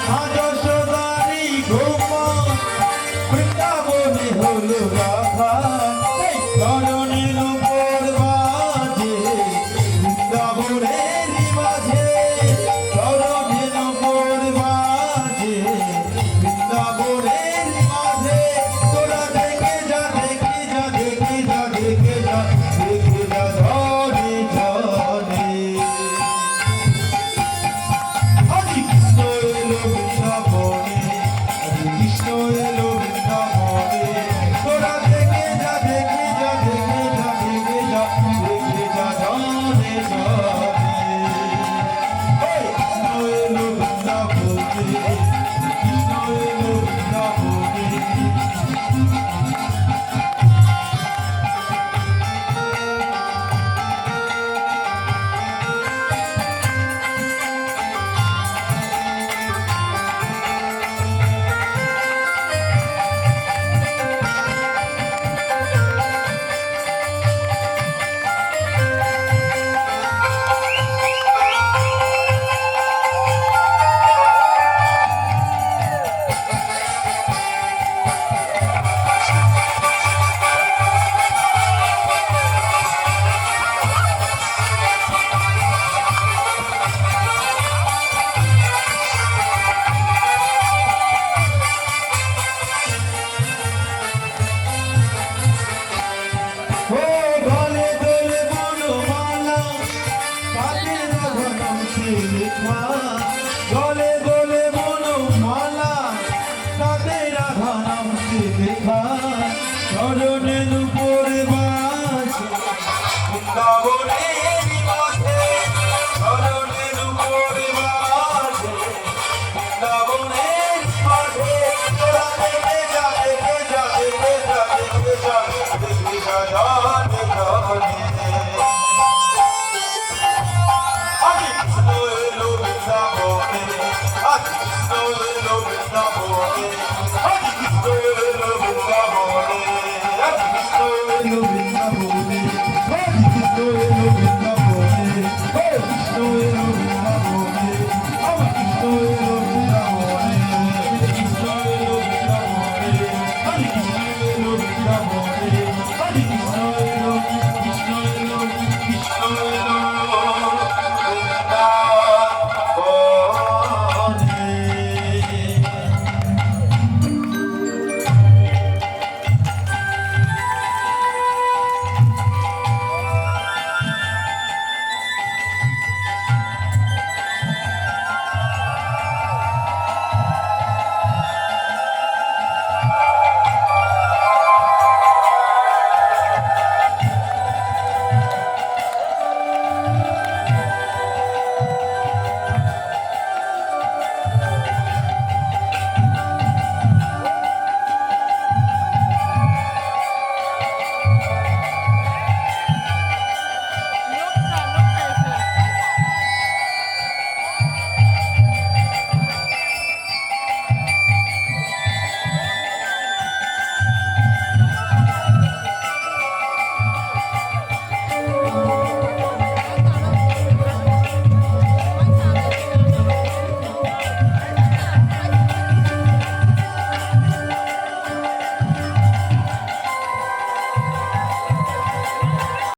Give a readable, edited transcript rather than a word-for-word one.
যশোদারি ঘুমা বৃন্দাবনে হলো রাধা চরণের উপর বাজে বৃন্দাবনের মাঝে চরণের উপর বাজে বৃন্দাবনের মাঝে তোরা দেখে যা দেখে যা দেখে যা দেখে যা দেখে যা ধরে ধরে আজি কৃষ্ণ এলো বৃন্দাবনে আজি কৃষ্ণ এলো বৃন্দাবনে তোরা দেখে যা দেখে যা দেখে যা দেখে যা দেখে যা ধরে ধরে কৃষ্ণ এলো বৃন্দাবনে কৃষ্ণ এলো বৃন্দাবনে ও গলে দোলে বনমালা তাতে রাধা নাম লেখা গলে দোলে বনমালা তাতে রাধা নাম লেখা চরণের উপরে বাজে বৃন্দাবনের মাঝে চরণের উপরে বাজে বৃন্দাবনের মাঝে তোরা দেখে যা দেখে যা দেখে যা দেখে যা দেখে যা ধরে ধরে আজি কৃষ্ণ এলো বৃন্দাবনে আজি কৃষ্ণ এলো বৃন্দাবনে আজি কৃষ্ণ এলো